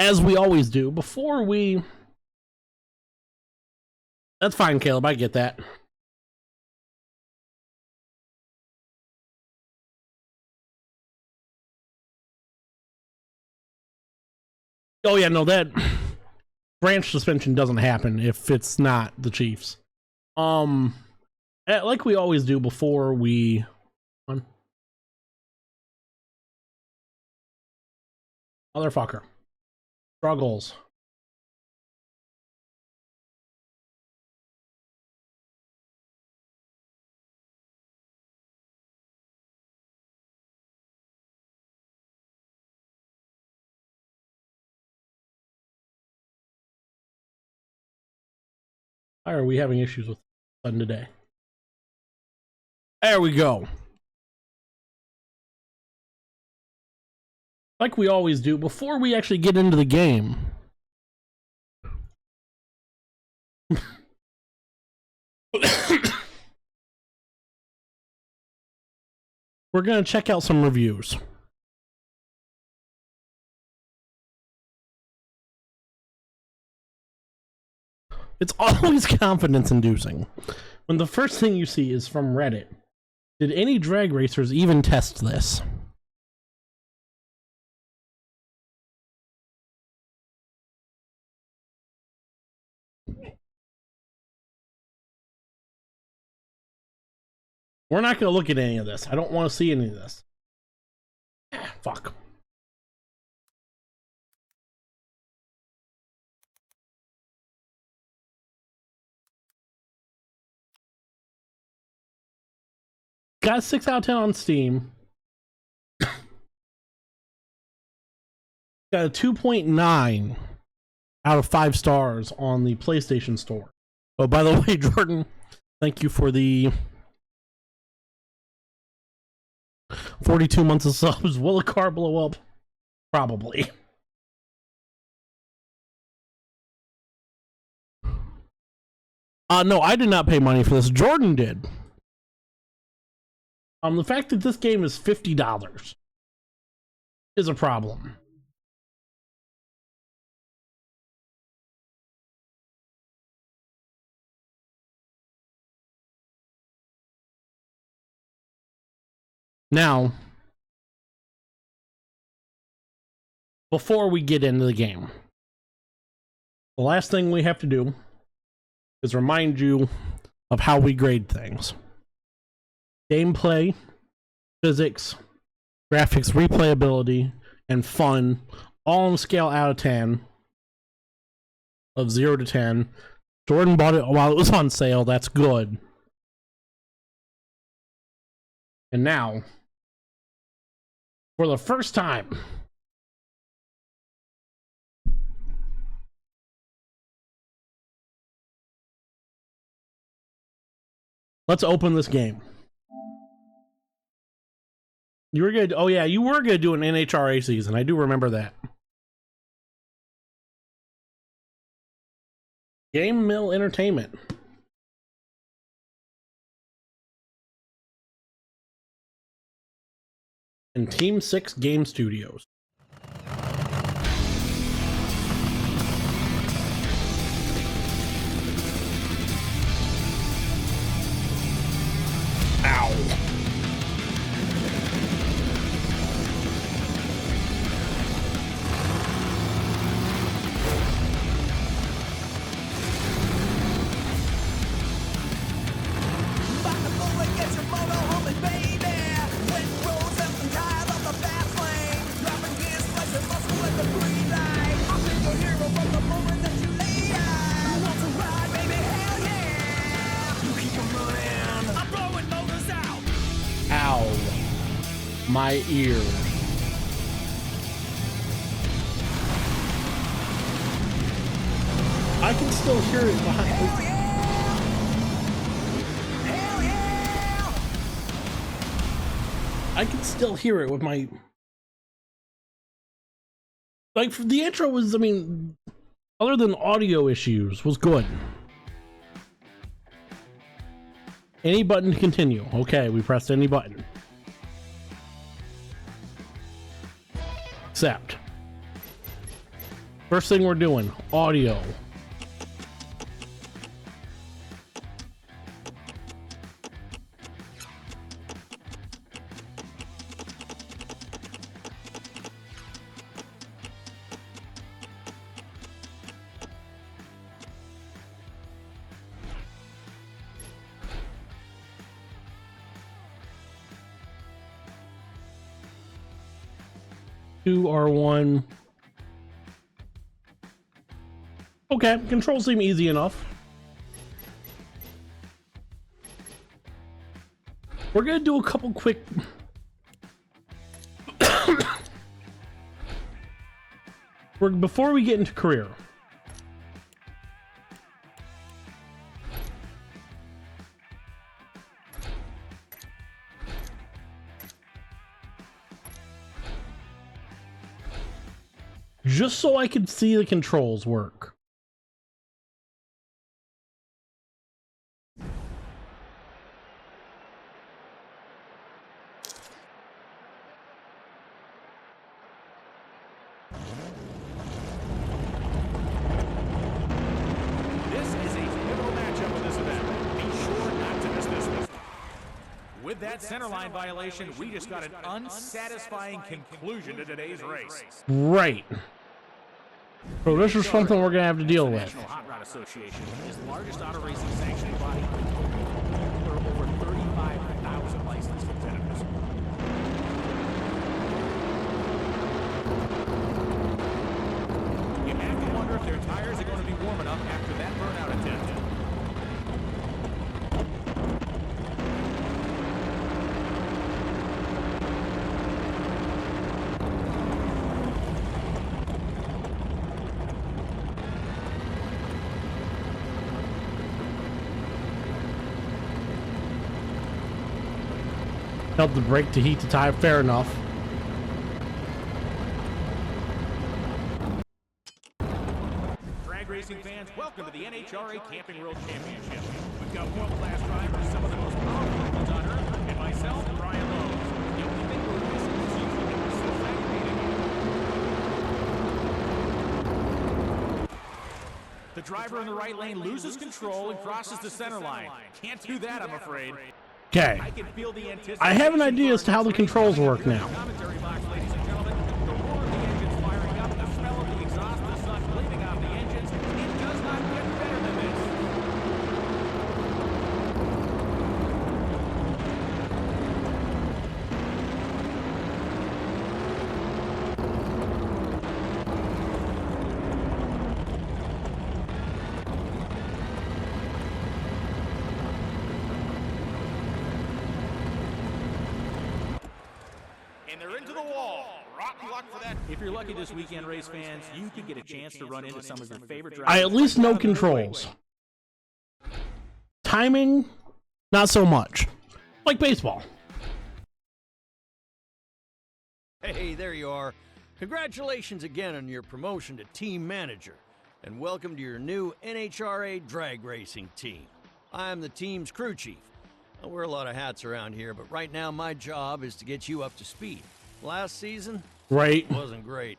as we always do, before we... That's fine, Caleb, I get that. Oh yeah, no, that branch suspension doesn't happen if it's not the Chiefs. Like we always do before we... Motherfucker. Struggles. Why are we having issues with the button today? There we go. Like we always do, before we actually get into the game. We're going to check out some reviews. It's always confidence-inducing when the first thing you see is from Reddit. Did any drag racers even test this? We're not going to look at any of this. I don't want to see any of this. Fuck. Got a 6 out of 10 on Steam. Got a 2.9 out of 5 stars on the PlayStation Store. Oh, by the way, Jordan, thank you for the 42 months of subs. Will a car blow up? Probably. No, I did not pay money for this. Jordan did. The fact that this game is $50 is a problem. Now, before we get into the game, the last thing we have to do is remind you of how we grade things. Gameplay, physics, graphics, replayability, and fun, all on a scale out of 10, of 0 to 10. Jordan bought it while it was on sale. That's good. And now, for the first time, let's open this game. You were good. Oh yeah, you were gonna do an NHRA season. I do remember that. Game Mill Entertainment. And Team 6 Game Studios. Ow. My ear. I can still hear it behind. Hell yeah! Hell yeah! I can still hear it with my. Like, the intro was, I mean, other than audio issues, was good. Any button to continue. Okay, we pressed any button. Accept. First thing we're doing, audio. R1. Okay, controls seem easy enough. We're gonna do a couple quick before we get into career. Just so I could see the controls work. With that centerline violation, we just got an unsatisfying conclusion to today's race. Right. So this is something we're going to have to deal with. The National Hot Rod Association is the largest auto racing sanctioning body. There are over 35,000 licensed competitors. You have to wonder if their tires are going to be warm enough after that burnout attempt. Help the brake to heat the tire. Fair enough. Drag racing fans, welcome to the NHRA Camping World Championship. We've got world-class drivers, some of the most powerful ones on Earth, and myself, Brian Lowe. The only thing we're missing is usually that we're so aggravated. The driver in the right lane loses control and crosses the center line. Can't do that, I'm afraid. Okay. I have an idea as to how the controls work now. Commentary box, ladies and gentlemen. The roar of the engines firing up, the smell of the exhaust, the sun bleeding out the engines. It does not get better than this. And they're into the wall. Rotten luck for that. If you're lucky this weekend, race fans, you could get a chance to run into some of your favorite drivers. I at least know controls. Timing, not so much. Like baseball. Hey, there you are. Congratulations again on your promotion to team manager, and welcome to your new NHRA drag racing team. I'm the team's crew chief. I wear a lot of hats around here, but right now my job is to get you up to speed. Last season, Right. wasn't great.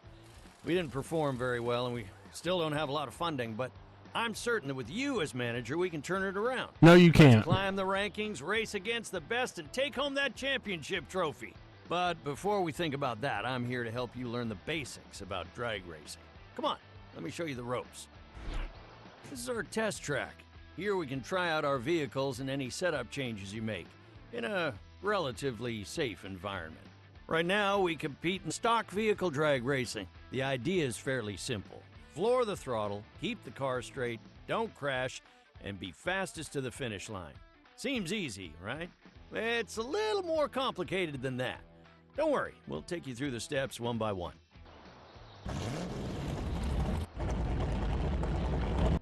We didn't perform very well, and we still don't have a lot of funding, but I'm certain that with you as manager, we can turn it around. No, you can't. Climb the rankings, race against the best, and take home that championship trophy. But before we think about that, I'm here to help you learn the basics about drag racing. Come on, let me show you the ropes. This is our test track. Here we can try out our vehicles and any setup changes you make in a relatively safe environment. Right now, we compete in stock vehicle drag racing. The idea is fairly simple. Floor the throttle, keep the car straight, don't crash, and be fastest to the finish line. Seems easy, right? It's a little more complicated than that. Don't worry, we'll take you through the steps one by one.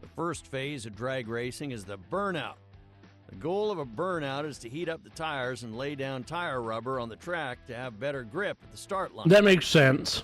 The first phase of drag racing is the burnout. The goal of a burnout is to heat up the tires and lay down tire rubber on the track to have better grip at the start line. That makes sense.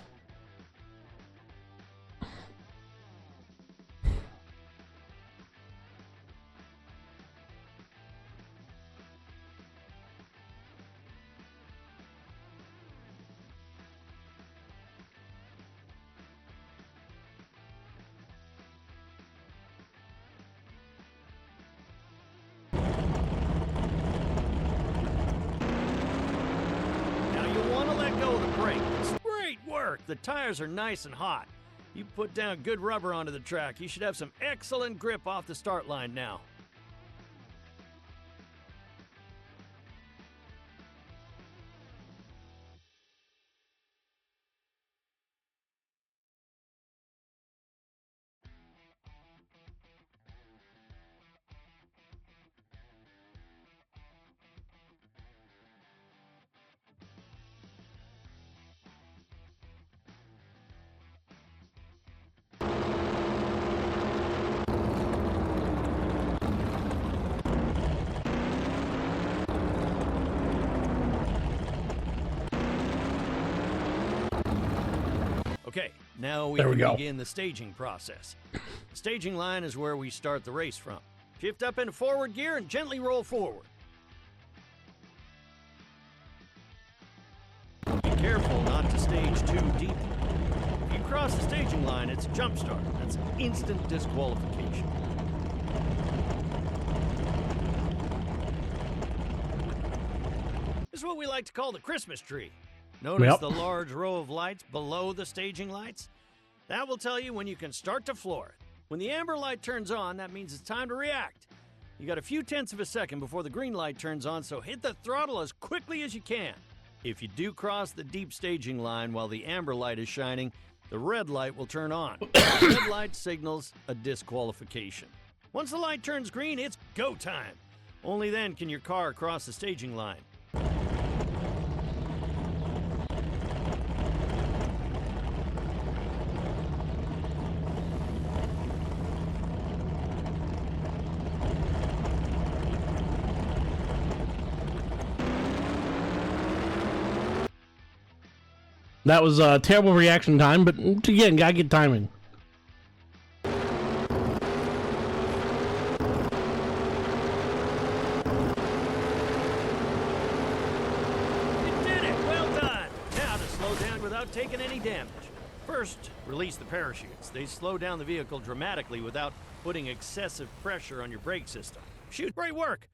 go to the brake. It's great work. The tires are nice and hot. You put down good rubber onto the track. You should have some excellent grip off the start line now. Okay, now we There we can go. begin the staging process. The staging line is where we start the race from. Shift up into forward gear and gently roll forward. Be careful not to stage too deeply. If you cross the staging line, it's a jump start. That's instant disqualification. This is what we like to call the Christmas tree. Notice Yep. the large row of lights below the staging lights? That will tell you when you can start to floor it. When the amber light turns on, that means it's time to react. You got a few tenths of a second before the green light turns on, so hit the throttle as quickly as you can. If you do cross the deep staging line while the amber light is shining, the red light will turn on. The red light signals a disqualification. Once the light turns green, it's go time. Only then can your car cross the staging line. That was a terrible reaction time, but again, gotta get timing. You did it! Well done! Now to slow down without taking any damage. First, release the parachutes. They slow down the vehicle dramatically without putting excessive pressure on your brake system. Shoot, great work!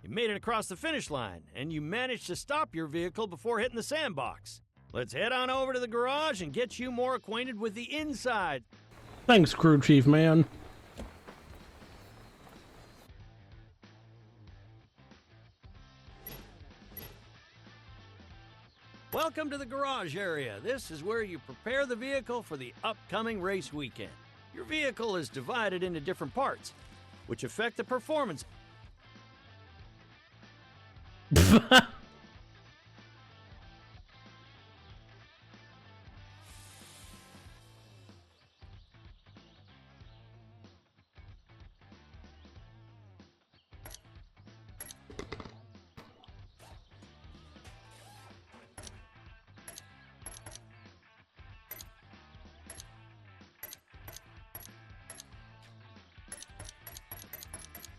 You made it across the finish line, and you managed to stop your vehicle before hitting the sandbox. Let's head on over to the garage and get you more acquainted with the inside. Thanks, crew chief, man. Welcome to the garage area. This is where you prepare the vehicle for the upcoming race weekend. Your vehicle is divided into different parts, which affect the performance.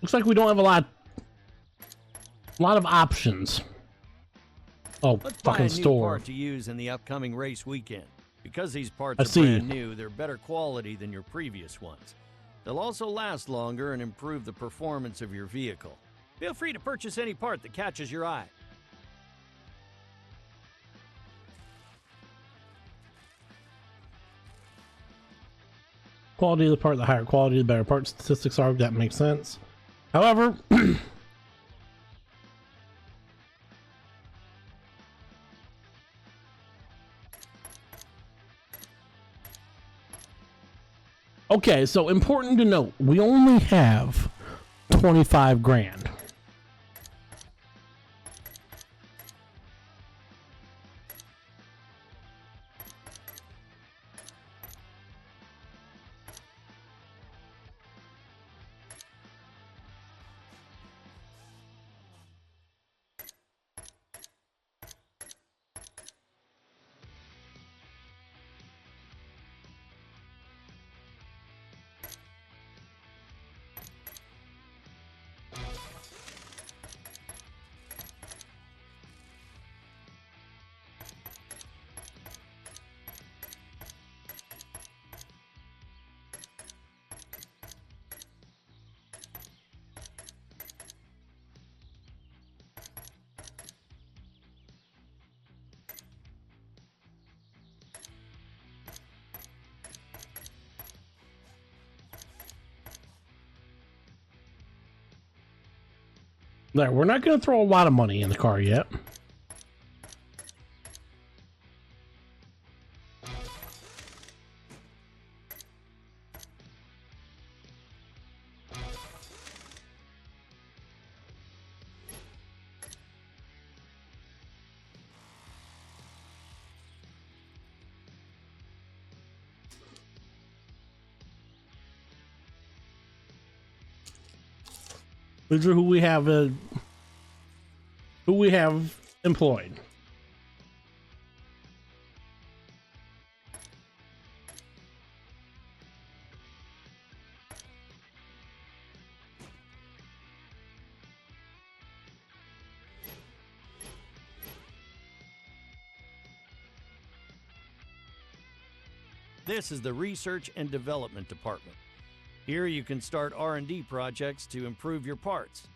Looks like we don't have a lot of options. Oh, Let's buy a fucking new store. part to use in the upcoming race weekend. Because these I parts are see. brand new, they're better quality than your previous ones. They'll also last longer and improve the performance of your vehicle. Feel free to purchase any part that catches your eye. Quality of the part, the higher quality, the better part statistics are. That makes sense. However, okay, so important to note, we only have 25 grand. There, we're not going to throw a lot of money in the car yet. These are who we have employed. This is the Research and Development Department. Here you can start R&D projects to improve your parts.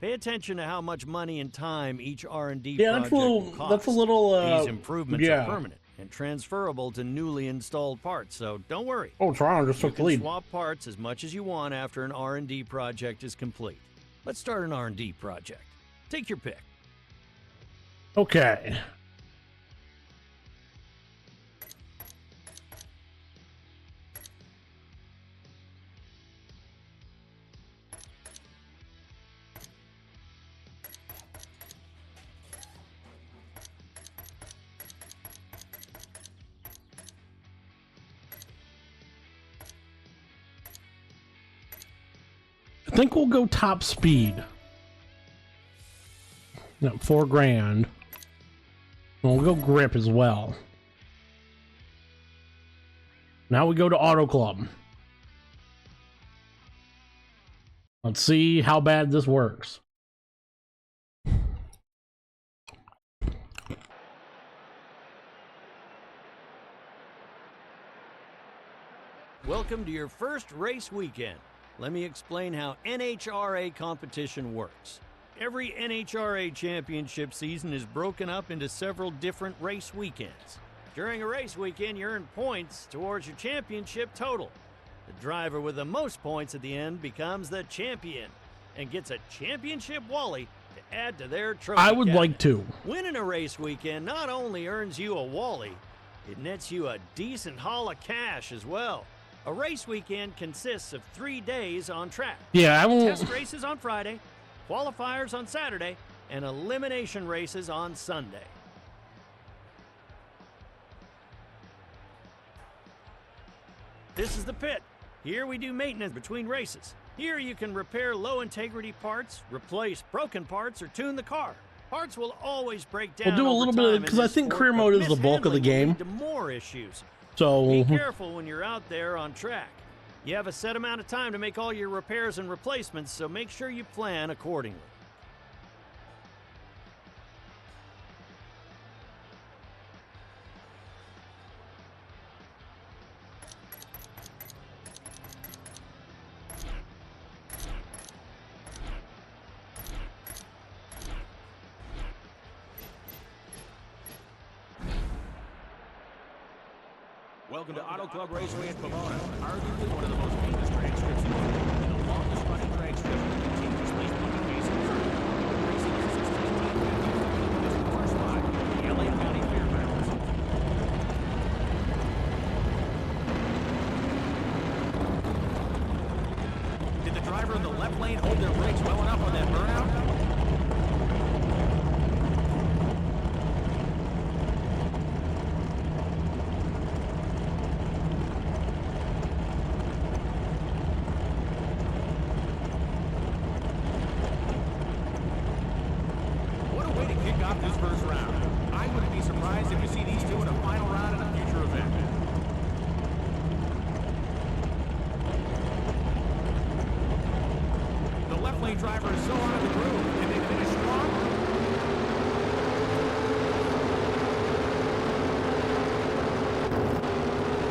Pay attention to how much money and time each R&D project will cost. That's a little. These improvements are permanent and transferable to newly installed parts, so don't worry. Oh, Toronto just took the lead. You can swap parts as much as you want after an R&D project is complete. Let's start an R&D project. Take your pick. Okay. I think we'll go top speed. No, $4,000. And we'll go grip as well. Now we go to Auto Club. Let's see how bad this works. Welcome to your first race weekend. Let me explain how NHRA competition works. Every NHRA championship season is broken up into several different race weekends. During a race weekend, you earn points towards your championship total. The driver with the most points at the end becomes the champion and gets a championship Wally to add to their trophy I would cabinet. like to. Winning a race weekend not only earns you a Wally, it nets you a decent haul of cash as well. A race weekend consists of 3 days on track. Yeah, I won't. Test races on Friday, qualifiers on Saturday, and elimination races on Sunday. This is the pit. Here we do maintenance between races. Here you can repair low-integrity parts, replace broken parts, or tune the car. Parts will always break down. We'll do a little bit of, because I think career mode is the bulk of the game. To more issues. So Be careful when you're out there on track. You have a set amount of time to make all your repairs and replacements, so make sure you plan accordingly. Welcome to Auto Club Raceway at Pomona, arguably one of the most famous drag strips in the world, and the longest running drag strip continuously putting racing through. Racing is since 1950, this car spot, the LA County Fairgrounds. Did the driver in the left lane hold their brakes well enough on that burnout? This first round. I wouldn't be surprised if you see these two in a final round in a future event. The left lane driver is so out of the groove. Can they finish strong?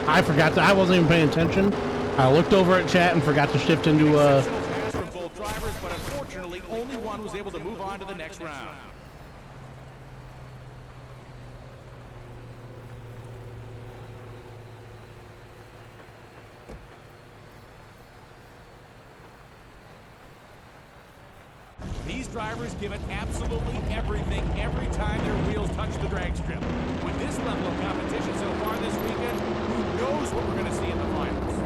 I forgot to. I wasn't even paying attention. I looked over at chat and forgot to shift into Exceptional pass from both drivers, but unfortunately, only one was able to move on to the next round. These drivers give it absolutely everything every time their wheels touch the drag strip. With this level of competition so far this weekend, who knows what we're going to see in the finals?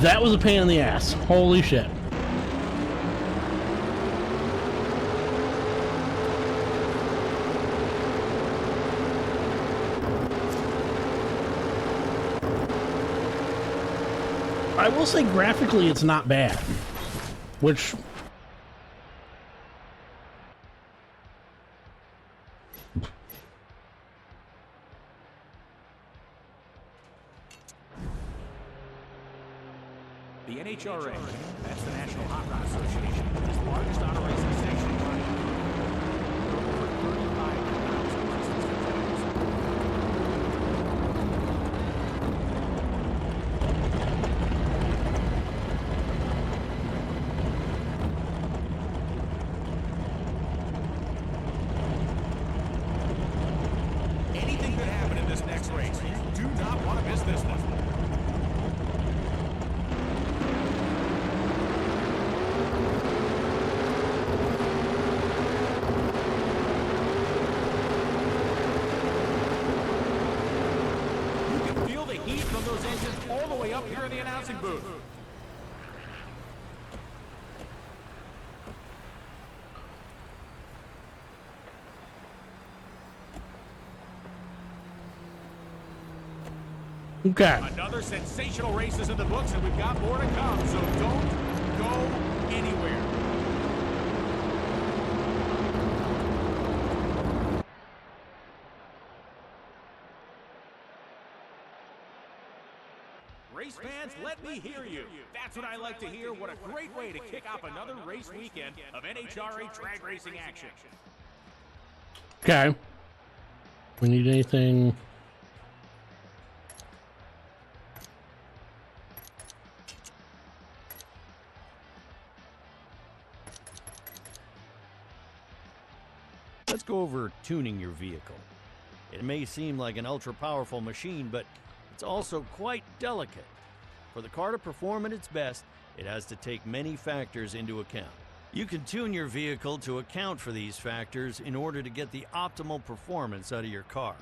That was a pain in the ass. Holy shit. I will say graphically it's not bad. Which The NHRA, that's the National Hot Rod Association, is the largest auto racing sanctioning body. There are over 35,000 license competitors. Anything could happen in this next race. You do not want to miss this one. Heat from those engines all the way up here in the announcing booth. okay. Another sensational race is in the books, and we've got more to come, so don't go anywhere. Race fans, let me hear you. That's what I like to hear. What a great way to kick off another race weekend of NHRA drag racing action. Okay. We need anything. Let's go over tuning your vehicle. It may seem like an ultra-powerful machine, but it's also quite delicate. For the car to perform at its best, it has to take many factors into account. You can tune your vehicle to account for these factors in order to get the optimal performance out of your car.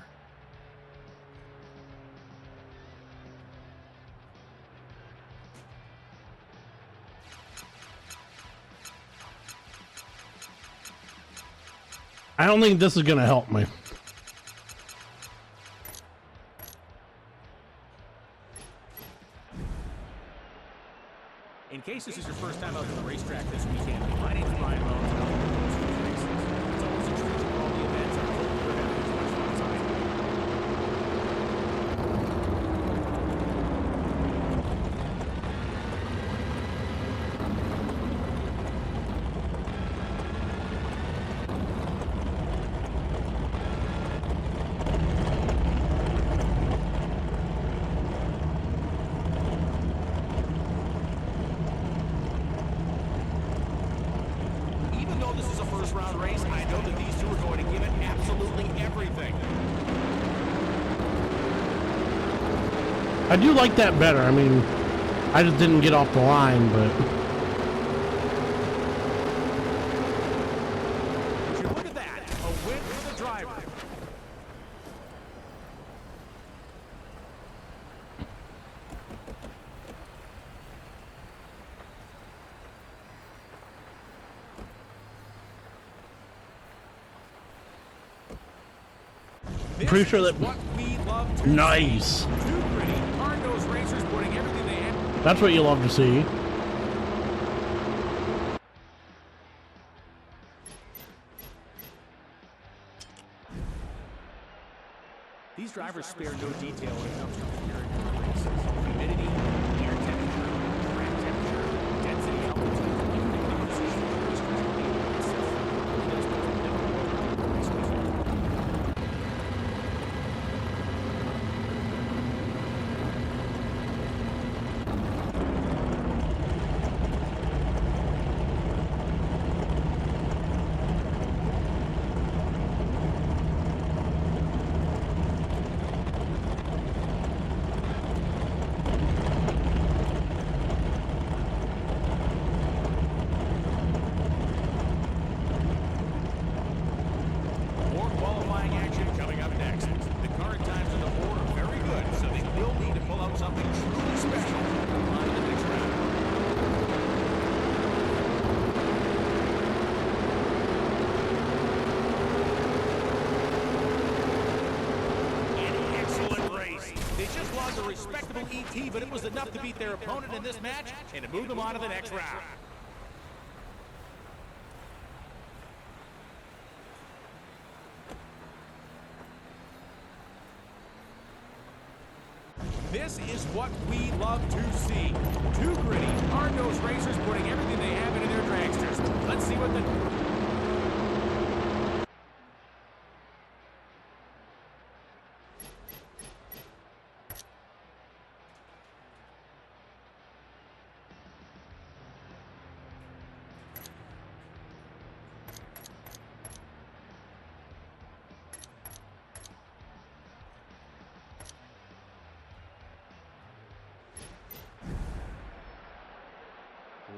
I don't think this is going to help me. In case this is your first time out to the racetrack this weekend, my name's Brian Lones, and I'm the host of these races. It's always a treat to call the events. I hope you're having as much fun as I am. Even though this is a first-round race, I know that these two are going to give it absolutely everything. I do like that better. I mean, I just didn't get off the line, but Would you look at that? A win for the driver. This pretty sure is that- what we love to nice. see. Two pretty hard-nosed racers putting everything they have. That's what you love to see. These drivers spare no detail when it comes to preparing for races. humidity, air temperature, track temperature, density, altitude, everything that goes into the racetrack itself. It does those never race weekend. More qualifying action coming up next. The current times on the board are very good, so they will need to pull out something truly special on the next round. An excellent race. They just lost a respectable ET, but it was enough to beat their opponent in this match and to move them on to the next round. This is what we love to see. Two gritty, hard-nosed racers putting everything they have into their dragsters. Let's see what the...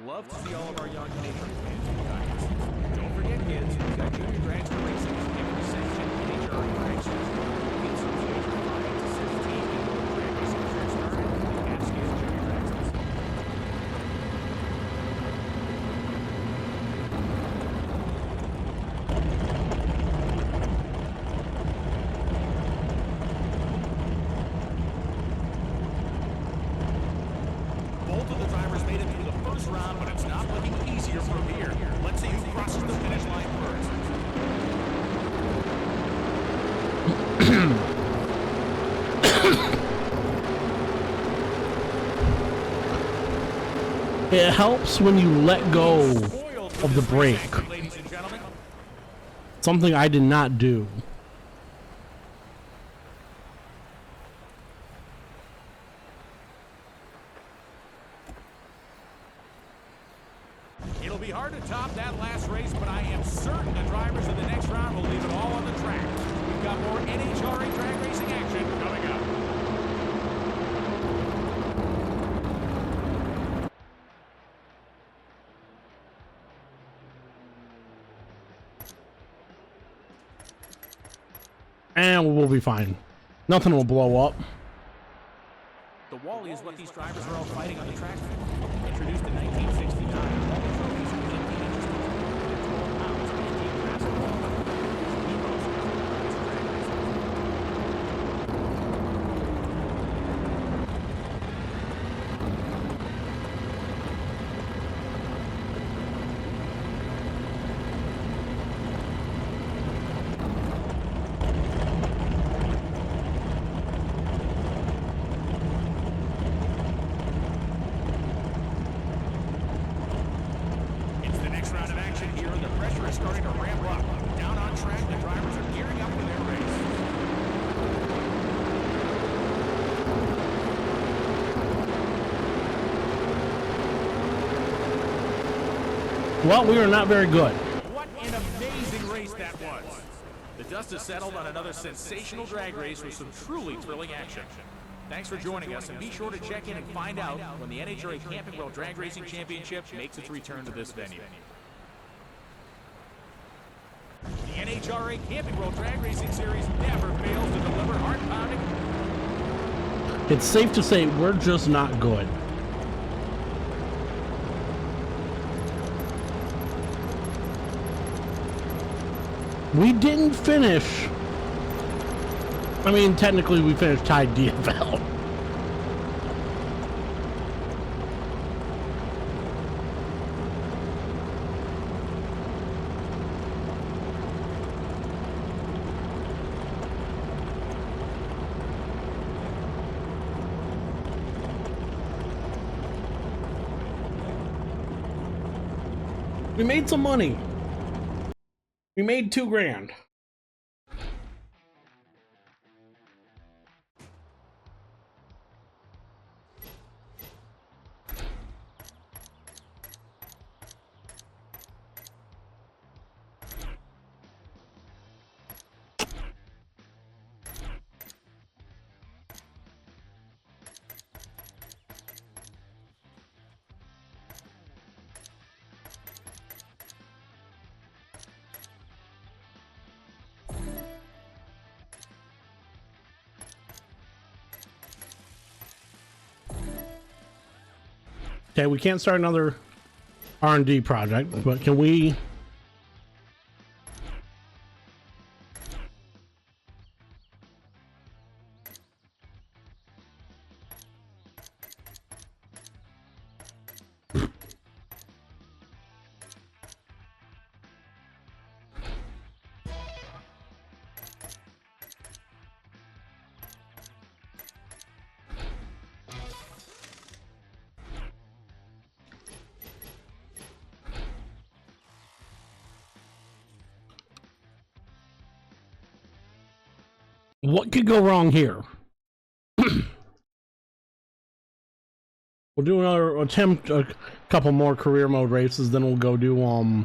Love to see all of our young Mediocre fans in the audience. Don't forget, kids, we've got junior dragster racing every section NHRA dragsters. Kids from the age of 5 to 17 can go to drag racing as started and Cascade junior dragsters. Both of the drivers made it through the first round, but it's not looking easier from here. Let's see who crosses the finish line first. It helps when you let go of the brake. Ladies and gentlemen. Something I did not do. It'll be hard to top that last race, but I am certain the drivers in the next round will leave it all on the track. We've got more NHRA drag racing action coming up. And we'll be fine. Nothing will blow up. The Wally is what these drivers are all fighting on the track for. Introduced in 1969, all the trophies are 18 inches tall. They're 12 pounds, 18 massive wall. Heroes of drag racing. It's the next round of action here, and the pressure is starting to ramp up. Down on track, the drivers are gearing up for their race. Well, we are not very good. What an amazing race that was. The dust has settled on another sensational drag race with some truly thrilling action. Thanks for joining us, and be sure to check in and find out when the NHRA Camping World Drag Racing Championship makes its return to this venue. The NHRA Camping World Drag Racing Series never fails to deliver heart-pounding. It's safe to say we're just not good. We didn't finish. I mean, technically we finished tied DFL. We made some money. We made $2,000. Okay, we can't start another R&D project, but can we? What could go wrong here? We'll do another attempt, a couple more career mode races, then we'll go do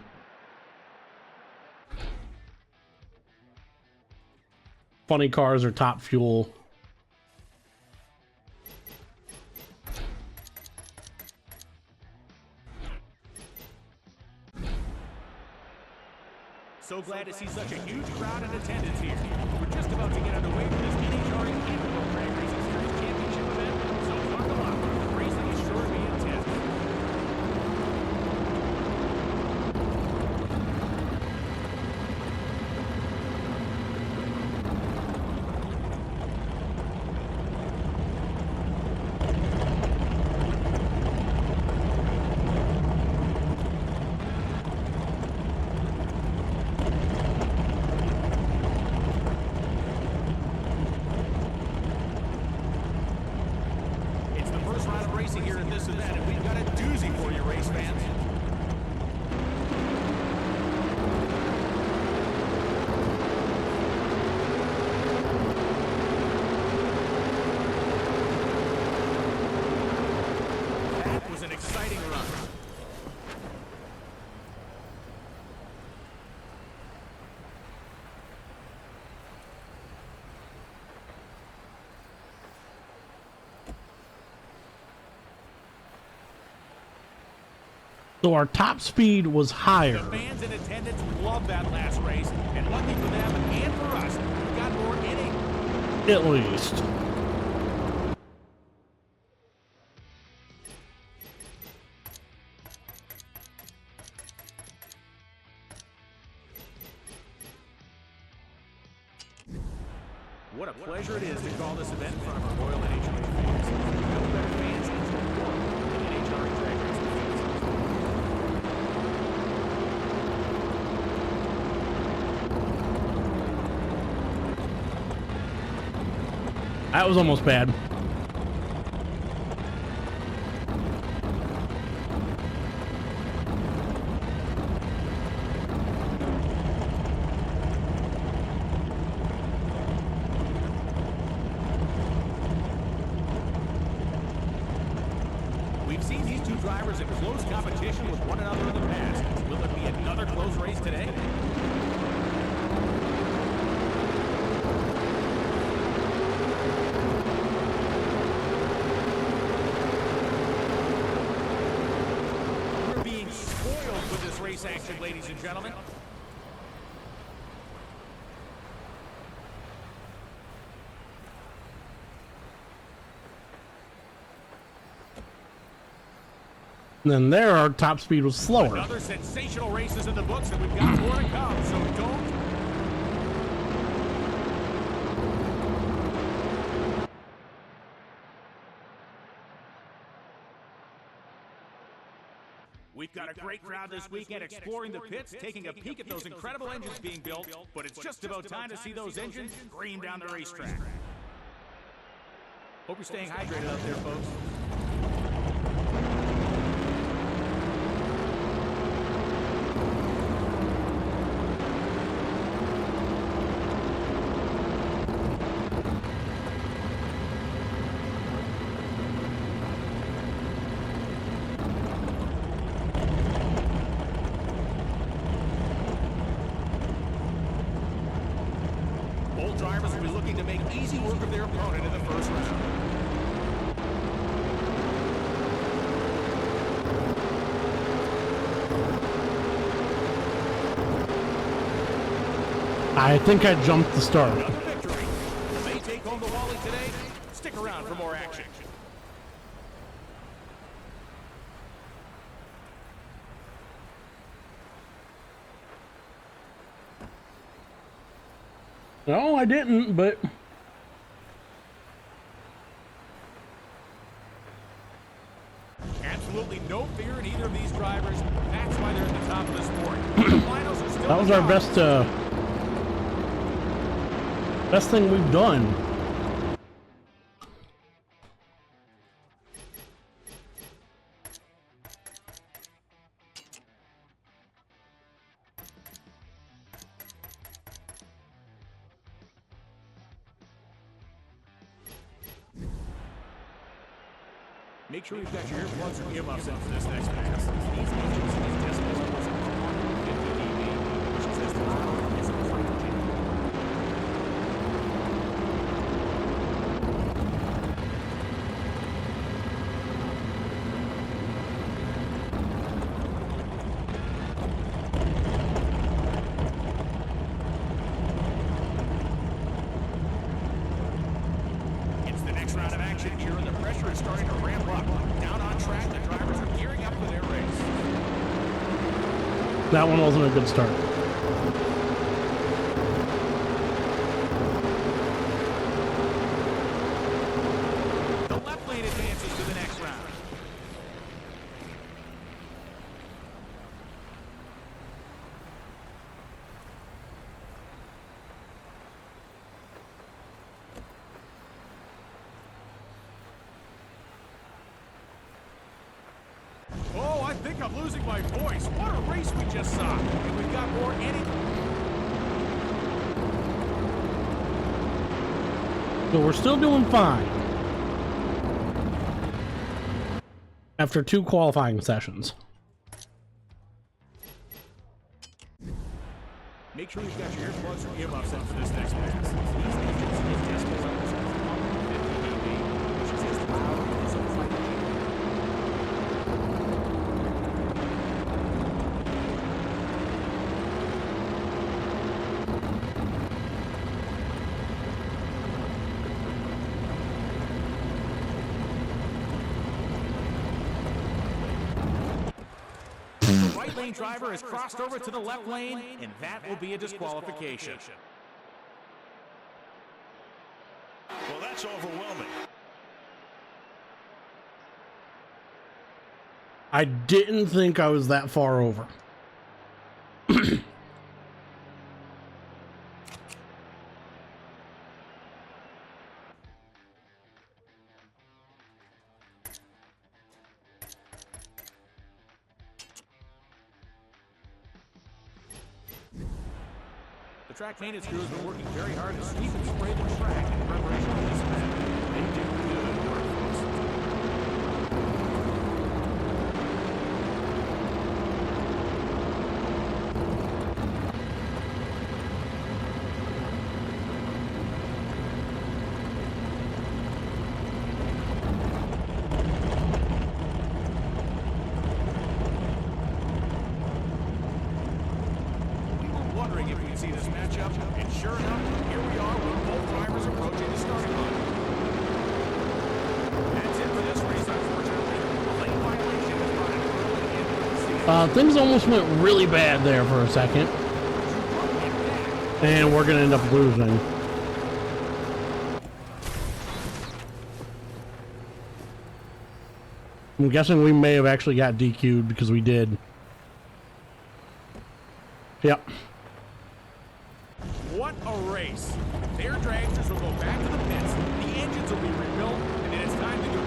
funny cars or top fuel. So glad to see such a huge crowd in attendance here. We're just about to get underway for this NHRA Camping World Drag Racing Series Championship event, so buckle up. The racing is sure to be intense. Racing here at this event, and we've got a doozy for you, race fans. That was an exciting run. So our top speed was higher. The fans in attendance loved that last race, and lucky for them and for us, we got more inning. At least. What a pleasure it is to call this event in front of our Royal NHRA fans. No better fans in the world than NHRA drag racing fans. That was almost bad. We've seen these two drivers in close competition with one another in the past. Will it be another close race today? We're being spoiled with this race action, ladies and gentlemen. And then there, our top speed was slower. Another sensational race is in the books, and we've got more to come, so don't. We've got a great crowd this weekend exploring the pits, taking a peek at those incredible engines being built, but it's just about time to see those engines scream down the racetrack. Hope you're staying hydrated out there, folks. looking to make easy work of their opponent in the first round. I think I jumped the start. Another victory. May take home the Wally today. Stick around for more action. No, I didn't, but Absolutely no fear in either of these drivers. That's why they're at the top of the sport. The finals are still that was to our come. best thing we've done. Make sure you've got your earplugs or earmuffs in for this next pass. These engines use decibel levels of 150 dB, which is as loud as a fighter jet. It's the next round of action here, and the pressure is starting to ramp up. Down on track, the drivers are gearing up for their race. That one wasn't a good start. The left lane advances to the next round. Oh, I think I'm losing my voice. What a race we just saw. And we've got more So we're still doing fine after 2 qualifying sessions. Make sure you've got your earplugs or earmuffs in for this next pass. These engines use decibel levels of 150 dB, which is as loud as a fighter jet. The right lane driver has crossed over to the left lane, and that will be a disqualification. Well, that's overwhelming. I didn't think I was that far over. The track maintenance crew has been working very hard to sweep and spray the track in preparation for this event. They do good work, folks. Wondering if we'd see this matchup, and sure enough, here we are with both drivers approaching the starting line. That's it for this race, unfortunately. A lane violation is brought an early end to the season. Things almost went really bad there for a second, and we're gonna end up losing. I'm guessing we may have actually got DQ'd because we did. Yep. What a race. Their dragsters will go back to the pits, the engines will be rebuilt, and then it's time to go.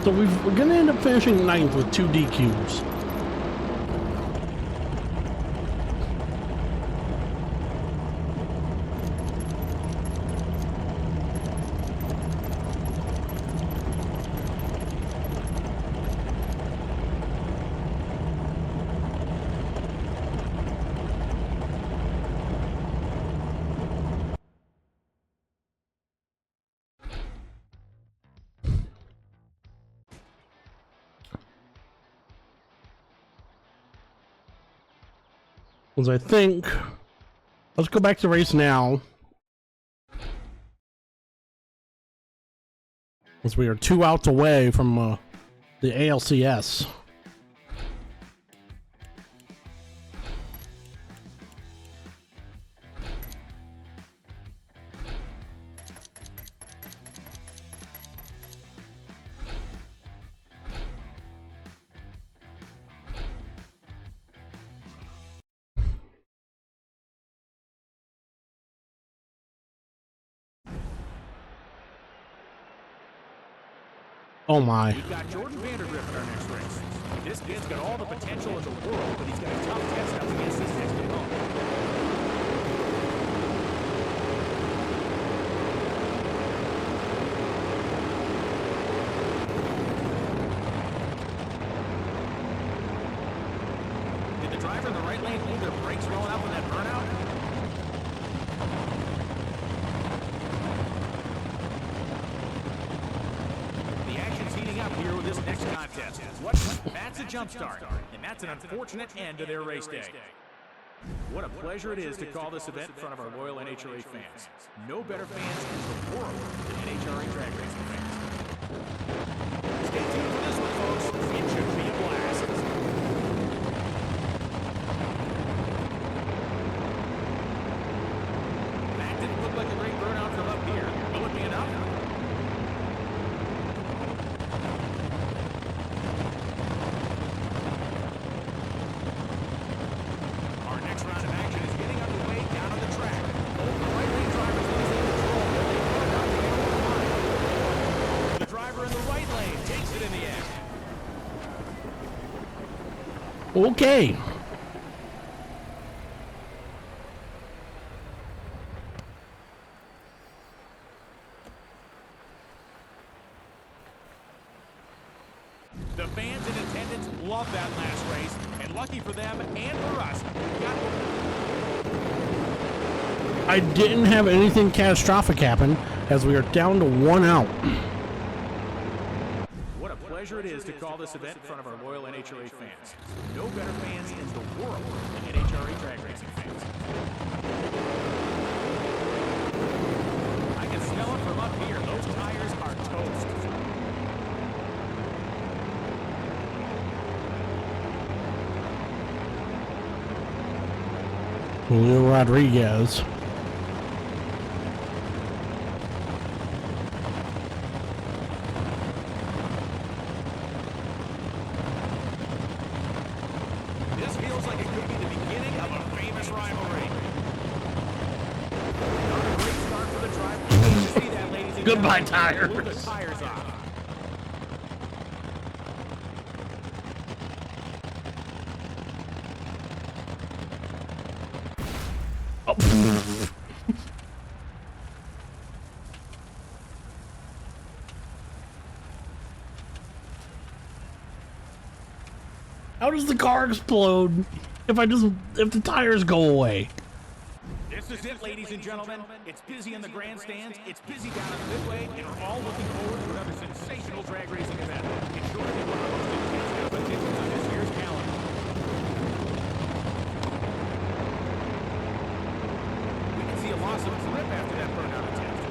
So we're gonna end up finishing 9th with 2 DQs. Was I think. Let's go back to race now. As we are 2 outs away from the ALCS. Oh my. We've got Jordan Vandergrift in our next race. This kid's got all the potential in the world, but he's got a tough test up against this next opponent. Did the driver in the right lane hold their brakes rolling up with that burnout? The action's heating up here with this next contest. That's a jump start, and that's an unfortunate end to their race day. What a pleasure it is to call this event in front of our loyal NHRA fans. No better fans in the world than NHRA drag racing fans. Stay tuned for this one, folks. It should be a blast. That didn't look like a great burnout from up here. Will it be enough? Our next round of action is getting underway down on the track. Both the right lane drivers losing control, but they are not getting over the line. The driver in the right lane takes it in the end. Okay. The fans in attendance love that last race, and lucky for them and for us, we got I didn't have anything catastrophic happen as we are down to 1 out. What a pleasure it is to call this event in front of our loyal NHRA fans. No better fans in the world than NHRA drag racing fans. I can smell it from up here. Those tires are toast. Julio Rodriguez. This feels like it could be the beginning of a famous rivalry. Not a great start for the driver. You see that, ladies and Goodbye, gentlemen. Blew the tires. tires off. How does the car explode if the tires go away? This is it, ladies and gentlemen. It's busy in the grandstands, it's busy down in the midway, and we're all looking forward to another sensational drag racing event. It's sure to be one of the most intense competitions on this year's calendar. We can see a loss of grip after that burnout attempt.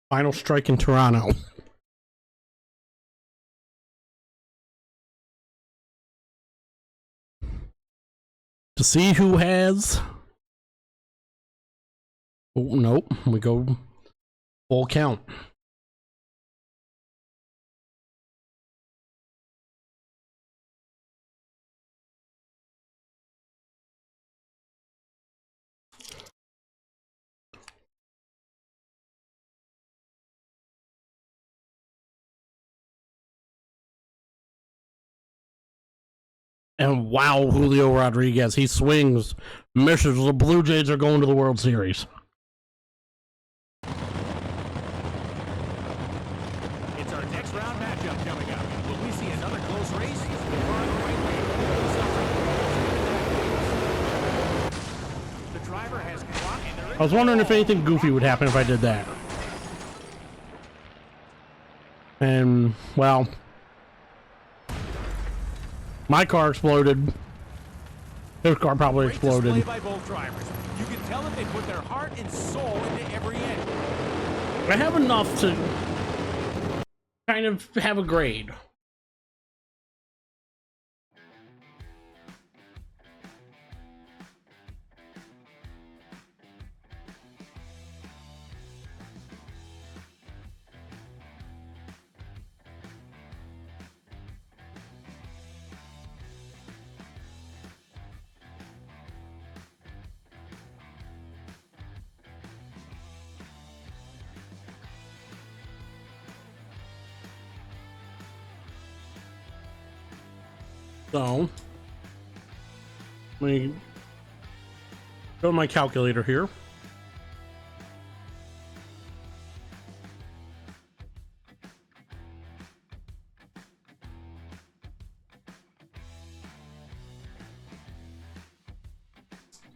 Final strike in Toronto. To see who has. Oh, nope. We go full count. And wow, Julio Rodriguez, he swings, misses. The Blue Jays are going to the World Series. It's our next round matchup coming up. Will we see another close race? We're on the right lane. The driver has clocked, and there is I was wondering if anything goofy would happen if I did that. And, well, my car exploded. His car probably great exploded. display by both drivers. You can tell that they put their heart and soul into every end. I have enough to kind of have a grade. So, let me go to my calculator here.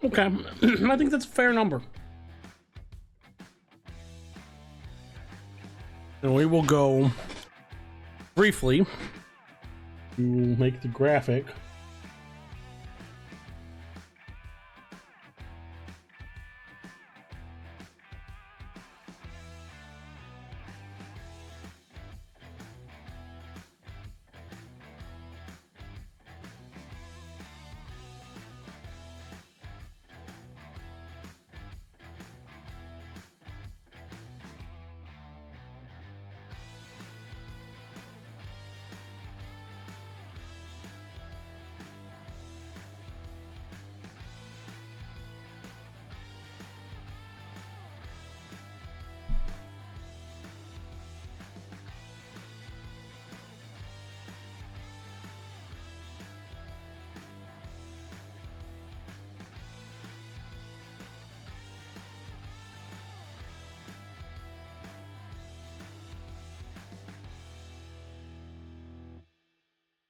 Okay, I think that's a fair number. And we will go briefly to make the graphic.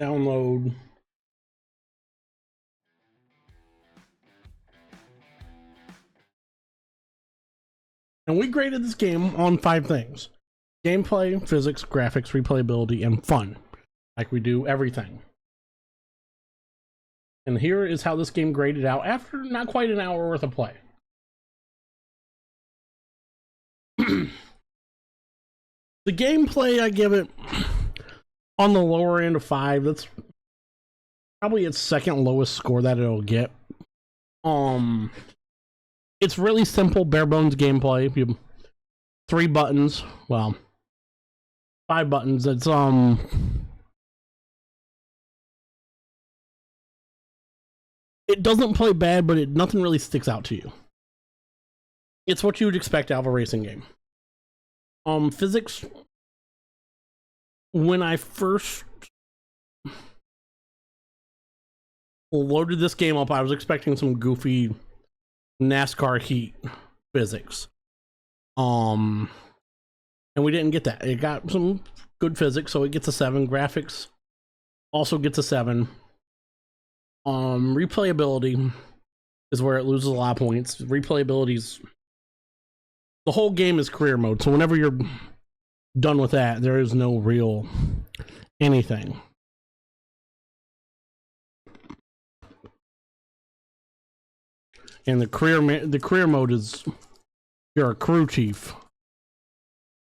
Download. And we graded this game on 5 things: gameplay, physics, graphics, replayability, and fun. Like we do everything. And here is how this game graded out after not quite an hour worth of play. The gameplay, I give it on the lower end of 5. That's probably its second lowest score that it'll get. It's really simple, bare bones gameplay. You have 3 buttons, well, 5 buttons. It's it doesn't play bad, but nothing really sticks out to you. It's what you would expect out of a racing game. Physics, when I first loaded this game up, I was expecting some goofy NASCAR heat physics. And we didn't get that. It got some good physics, so it gets a 7. Graphics also gets a 7. Replayability is where it loses a lot of points. Replayability's, the whole game is career mode, so whenever you're done with that, there is no real anything. And the career mode is you're a crew chief,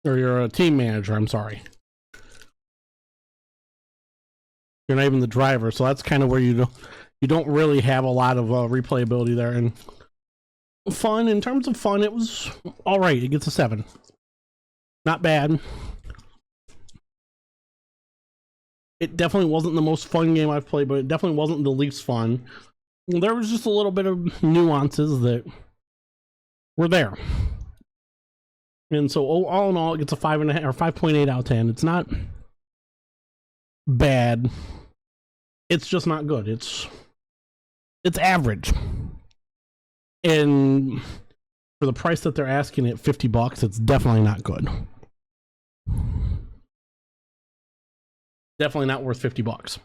or you're a team manager. I'm sorry, you're not even the driver, so that's kind of where you don't really have a lot of replayability there. And fun, in terms of fun, it was all right. It gets a 7. Not bad. It definitely wasn't the most fun game I've played, but it definitely wasn't the least fun. There was just a little bit of nuances that were there. And so all in all, it gets a 5.5 or 5.8 out of 10. It's not bad. It's just not good. It's average. And for the price that they're asking at $50, it's definitely not good. Definitely not worth $50.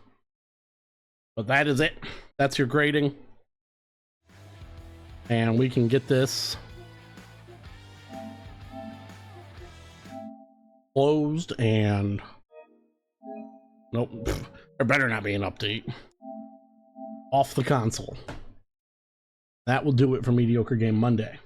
But that is it. That's your grading. And we can get this closed and nope, there better not be an update. Off the console. That will do it for Mediocre Game Monday.